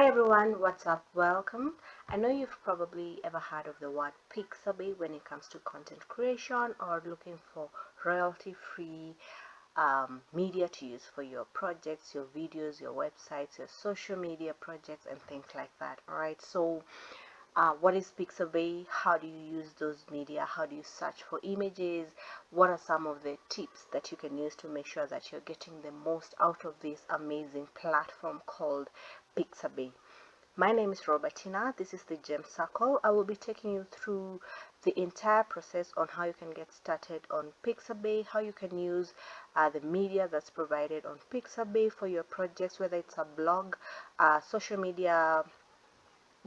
everyone, what's up? Welcome. I know you've probably ever heard of the word Pixabay when it comes to content creation or looking for royalty-free media to use for your projects, your videos, your websites, your social media projects, and things like that. All right. So, what is Pixabay? How do you use those media? How do you search for images? What are some of the tips that you can use to make sure that you're getting the most out of this amazing platform called Pixabay? My name is Robertina. This is the Gem Circle. I will be taking you through the entire process on how you can get started on Pixabay, how you can use the media that's provided on Pixabay for your projects, whether it's a blog, social media,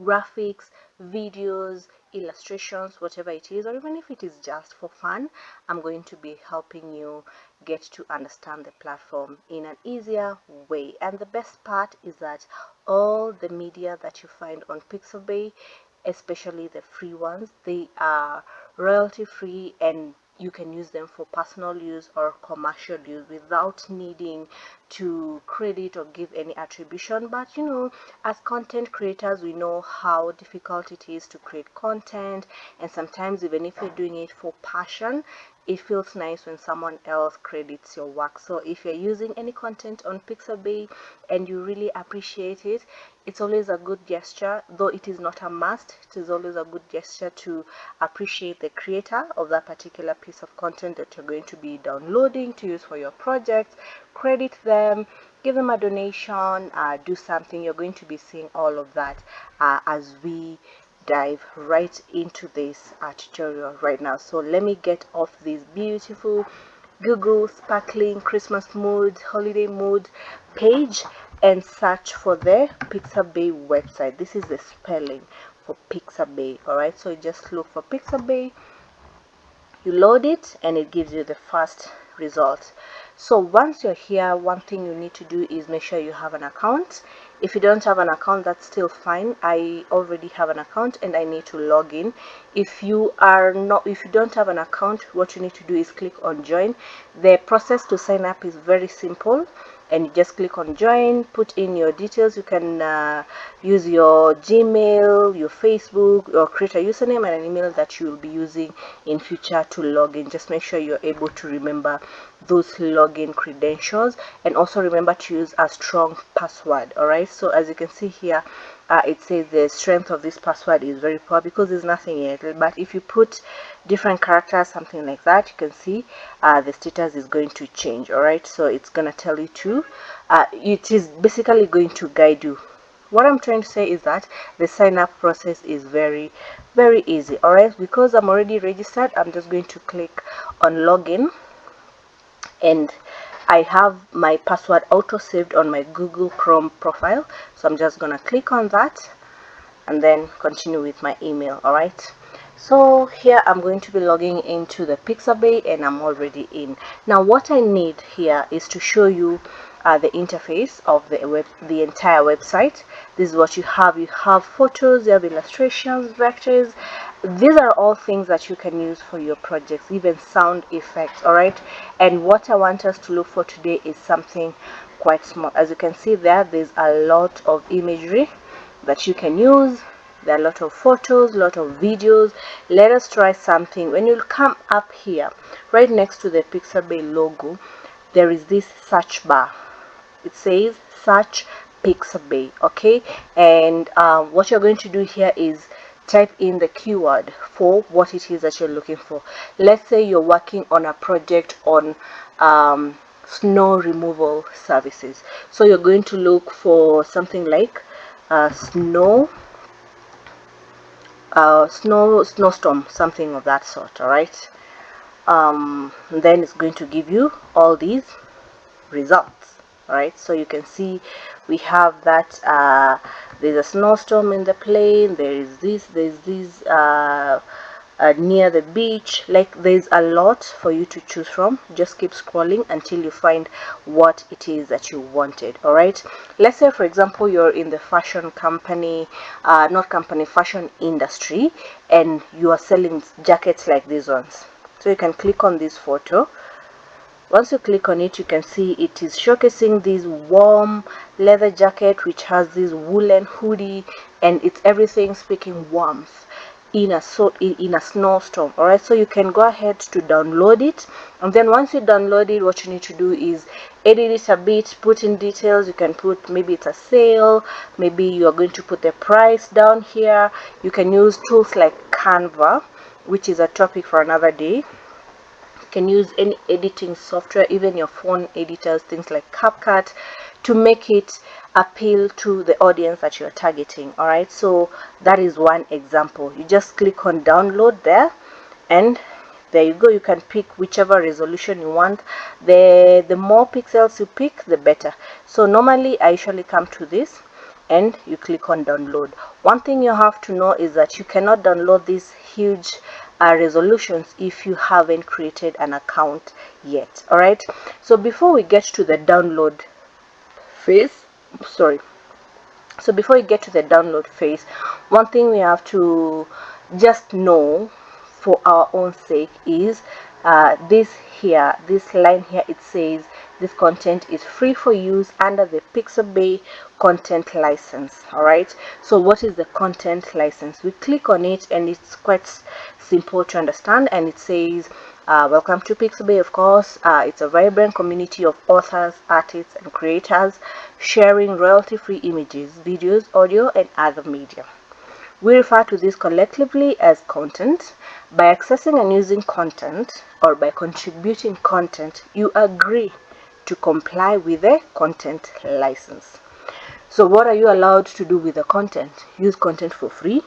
graphics, videos, illustrations, whatever it is, or even if it is just for fun. I'm going to be helping you get to understand the platform in an easier way. And the best part is that all the media that you find on Pixabay, especially the free ones, they are royalty free, and you can use them for personal use or commercial use without needing to credit or give any attribution. But as content creators, we know how difficult it is to create content, and sometimes even if you're doing it for passion, it feels nice when someone else credits your work. So if you're using any content on Pixabay and you really appreciate it, it's always a good gesture, though it is not a must. It is always a good gesture to appreciate the creator of that particular piece of content that you're going to be downloading to use for your project. Credit them, give them a donation, do something. You're going to be seeing all of that as we dive right into this tutorial right now. So let me get off this beautiful Google sparkling Christmas mood, holiday mood page and search for the Pixabay website. This is the spelling for Pixabay. All right, so just look for Pixabay, you load it, and it gives you the first result. So once you're here, one thing you need to do is make sure you have an account. If you don't have an account, that's still fine. I already have an account and I need to log in. If you don't have an account, what you need to do is click on join. The process to sign up is very simple, and you just click on join, put in your details. You can use your Gmail, your Facebook, or create a username and an email that you will be using in future to log in. Just make sure you're able to remember those login credentials, and also remember to use a strong password. All right, so as you can see here, it says the strength of this password is very poor because there's nothing in it. But if you put different characters, something like that, you can see the status is going to change. All right, so it's gonna tell you to it is basically going to guide you. What I'm trying to say is that the sign up process is very easy. All right, because I'm already registered, I'm just going to click on login, and I have my password auto saved on my Google Chrome profile, so I'm just gonna click on that and then continue with my email. All right, so here I'm going to be logging into the Pixabay and I'm already in. Now what I need here is to show you the interface of the entire website. This is what you have. You have photos, you have illustrations, vectors. These are all things that you can use for your projects, even sound effects. All right, and what I want us to look for today is something quite small. As you can see there's a lot of imagery that you can use. There are a lot of photos, a lot of videos. Let us try something. When you come up here, right next to the Pixabay logo, there is this search bar. It says search Pixabay. Okay, and what you're going to do here is type in the keyword for what it is that you're looking for. Let's say you're working on a project on snow removal services, so you're going to look for something like snowstorm, something of that sort. All right, then it's going to give you all these results. All right, so you can see we have that there's a snowstorm in the plane, there's this near the beach. Like, there's a lot for you to choose from. Just keep scrolling until you find what it is that you wanted. All right, let's say for example you're in the fashion company, fashion industry, and you are selling jackets like these ones. So you can click on this photo. Once you click on it, you can see it is showcasing this warm leather jacket which has this woolen hoodie, and it's everything speaking warmth in a snowstorm. All right, so you can go ahead to download it, and then once you download it, what you need to do is edit it a bit, put in details. You can put, maybe it's a sale, maybe you are going to put the price down here. You can use tools like Canva, which is a topic for another day. You can use any editing software, even your phone editors, things like CapCut, to make it appeal to the audience that you're targeting. All right, so that is one example. You just click on download there, and there you go. You can pick whichever resolution you want. The more pixels you pick, the better. So normally I usually come to this, and you click on download. One thing you have to know is that you cannot download these huge resolutions if you haven't created an account yet. All right, so before we get to the download phase, so before you get to the download phase, one thing we have to just know for our own sake is this line here, it says this content is free for use under the Pixabay content license. All right, so what is the content license? We click on it, and it's quite simple to understand, and it says welcome to Pixabay. Of course, it's a vibrant community of authors, artists, and creators sharing royalty-free images, videos, audio, and other media. We refer to this collectively as content. By accessing and using content, or by contributing content, you agree to comply with the content license. So what are you allowed to do with the content? Use content for free,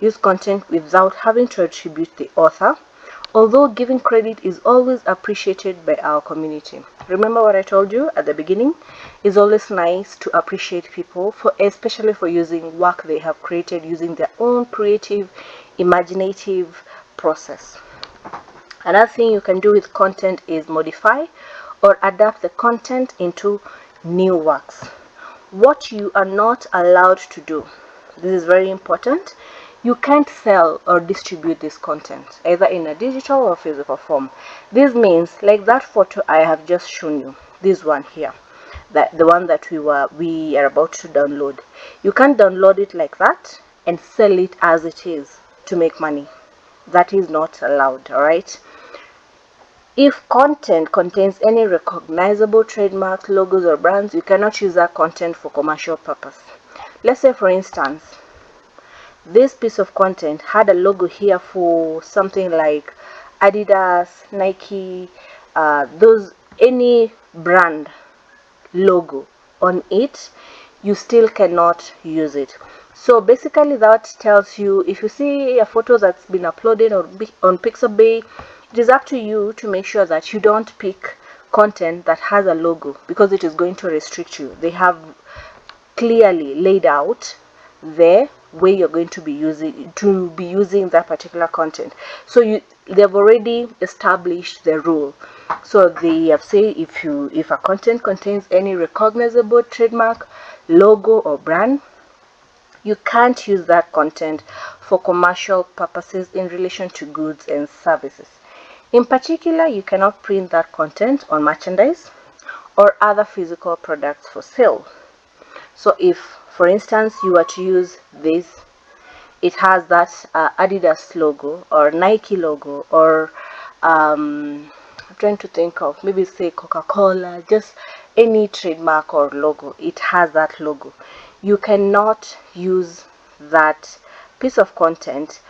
use content without having to attribute the author, although giving credit is always appreciated by our community. Remember what I told you at the beginning? It's always nice to appreciate people, especially for using work they have created using their own creative, imaginative process. Another thing you can do with content is modify or adapt the content into new works. What you are not allowed to do, this is very important, you can't sell or distribute this content either in a digital or physical form. This means, like that photo I have just shown you, this one here, that the one that we are about to download, you can't download it like that and sell it as it is to make money. That is not allowed. All right, if content contains any recognizable trademarks, logos, or brands, you cannot use that content for commercial purpose. Let's say, for instance, this piece of content had a logo here for something like Adidas, Nike, any brand logo on it, you still cannot use it. So basically that tells you, if you see a photo that's been uploaded on Pixabay, it is up to you to make sure that you don't pick content that has a logo, because it is going to restrict you. They have clearly laid out the way you're going to be using that particular content. So they've already established the rule. So they have said, if a content contains any recognizable trademark, logo, or brand, you can't use that content for commercial purposes in relation to goods and services. In particular, you cannot print that content on merchandise or other physical products for sale. So if, for instance, you were to use this, it has that Adidas logo or Nike logo, or I'm trying to think of, maybe say Coca-Cola, just any trademark or logo, it has that logo. You cannot use that piece of content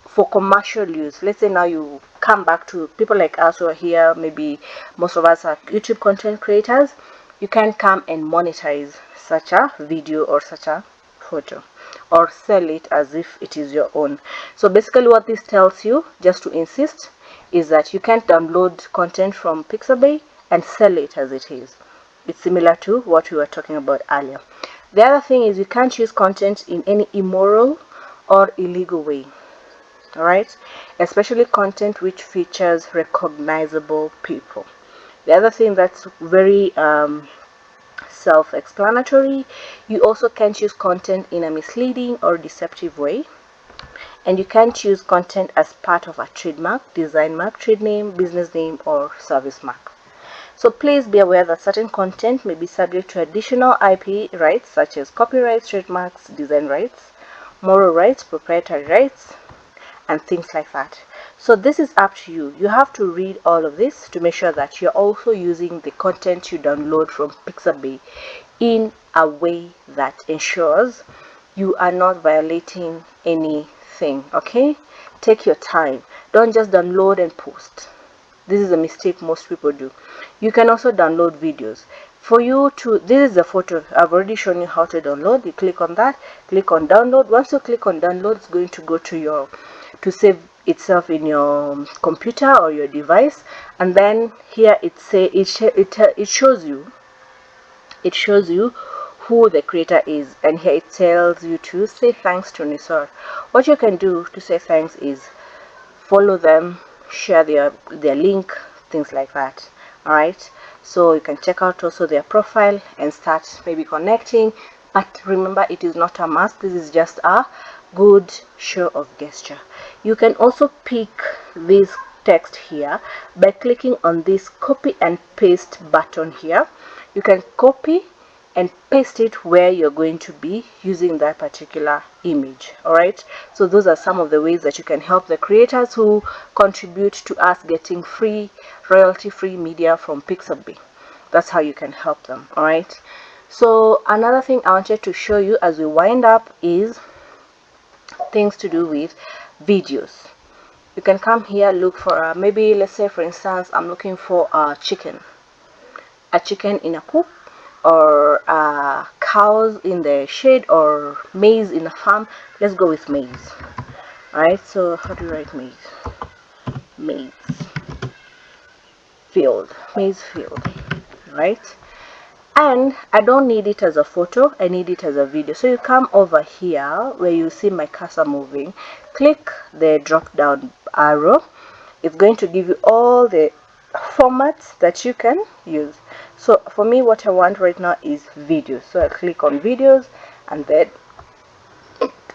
for commercial use. Let's say now you come back to people like us who are here, maybe most of us are YouTube content creators. You can come and monetize such a video or such a photo, or sell it as if it is your own. So basically what this tells you, just to insist, is that you can't download content from Pixabay and sell it as it is. It's similar to what we were talking about earlier. The other thing is, you can't use content in any immoral or illegal way. All right, especially content which features recognizable people. The other thing that's very self-explanatory, you also can't use content in a misleading or deceptive way, and you can't use content as part of a trademark, design mark, trade name, business name, or service mark. So please be aware that certain content may be subject to additional IP rights such as copyrights, trademarks, design rights, moral rights, proprietary rights, and things like that. So this is up to you. You have to read all of this to make sure that you're also using the content you download from Pixabay in a way that ensures you are not violating anything. Okay, take your time. Don't just download and post. This is a mistake most people do. You can also download videos. For you to, this is a photo. I've already shown you how to download. You click on that, click on download. Once you click on download, it's going to go to your, to save itself in your computer or your device. And then here it shows you who the creator is, and here it tells you to say thanks to Nisar. What you can do to say thanks is follow them, share their link, things like that. All right, so you can check out also their profile and start maybe connecting, but remember, it is not a must. This is just a good show of gesture. You can also pick this text here by clicking on this copy and paste button here. You can copy and paste it where you're going to be using that particular image. All right, so those are some of the ways that you can help the creators who contribute to us getting free, royalty free media from Pixabay. That's how you can help them. All right, so another thing I wanted to show you as we wind up is things to do with videos. You can come here, look for maybe, let's say for instance, I'm looking for a chicken in a coop, or cows in the shade, or maize in a farm. Let's go with maize. All right, so how do you write maize? Maize field. Right, and I don't need it as a photo, I need it as a video. So you come over here where you see my cursor moving, click the drop down arrow. It's going to give you all the formats that you can use. So for me, what I want right now is videos, so I click on videos and then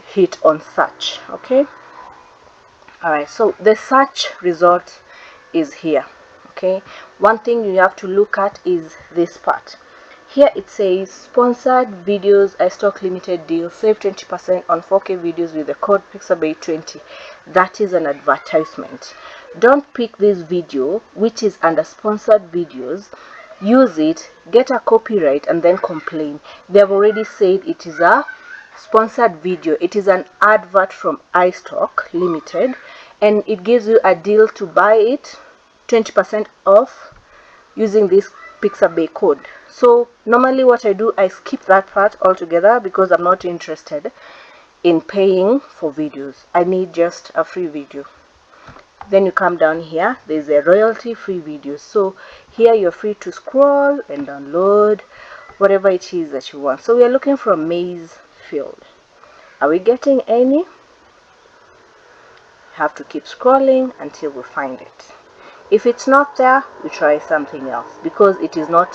hit on search. Okay, all right, so the search result is here. Okay, one thing you have to look at is this part here. It says sponsored videos, iStock limited deal, save 20% on 4K videos with the code Pixabay20. That is an advertisement. Don't pick this video which is under sponsored videos, use it, get a copyright, and then complain. They have already said it is a sponsored video. It is an advert from iStock limited, and it gives you a deal to buy it 20% off using this Pixabay code. So normally what I do, I skip that part altogether because I'm not interested in paying for videos. I need just a free video. Then you come down here, there's a royalty free video. So here you're free to scroll and download whatever it is that you want. So we are looking for a maize field. Are we getting any? Have to keep scrolling until we find it. If it's not there, we try something else, because it is not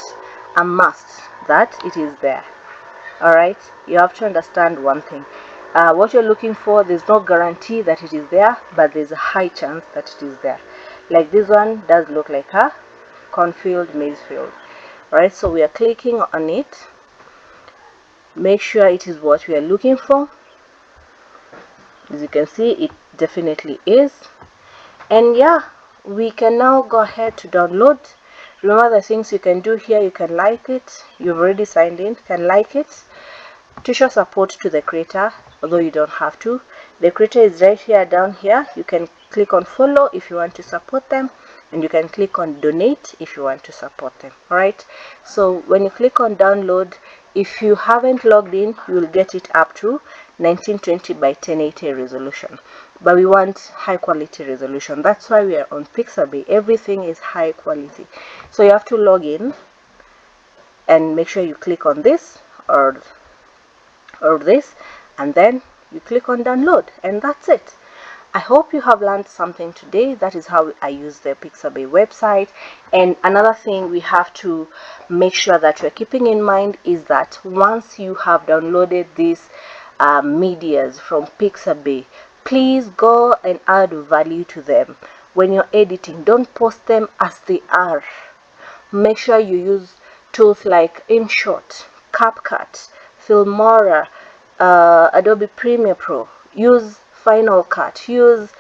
a must that it is there. All right, you have to understand one thing. What you're looking for, there's no guarantee that it is there, but there's a high chance that it is there. Like this one does look like a cornfield, maize field. All right, so we are clicking on it. Make sure it is what we are looking for. As you can see, it definitely is. And yeah, we can now go ahead to download. Remember the things you can do here. You can like it. You've already signed in. You can like it to show support to the creator, although you don't have to. The creator is right here, down here. You can click on follow if you want to support them, and you can click on donate if you want to support them. All right, so when you click on download, if you haven't logged in, you will get it up to 1920 by 1080 resolution, but we want high quality resolution. That's why we are on Pixabay. Everything is high quality, so you have to log in and make sure you click on this or this, and then you click on download, and that's it. I hope you have learned something today. That is how I use the Pixabay website. And another thing we have to make sure that you're keeping in mind is that once you have downloaded these medias from Pixabay, please go and add value to them. When you're editing, don't post them as they are. Make sure you use tools like InShot, CapCut, Filmora, Adobe Premiere Pro. Use Final Cut, use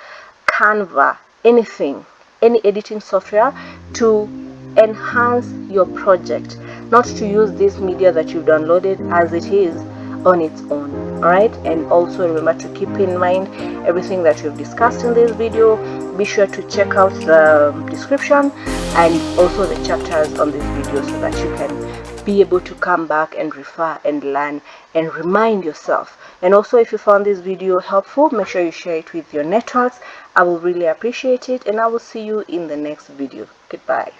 Canva, anything, any editing software to enhance your project, not to use this media that you've downloaded as it is on its own. All right, and also remember to keep in mind everything that we've discussed in this video. Be sure to check out the description and also the chapters on this video so that you can be able to come back and refer and learn and remind yourself. And also, if you found this video helpful, make sure you share it with your networks. I will really appreciate it, and I will see you in the next video. Goodbye.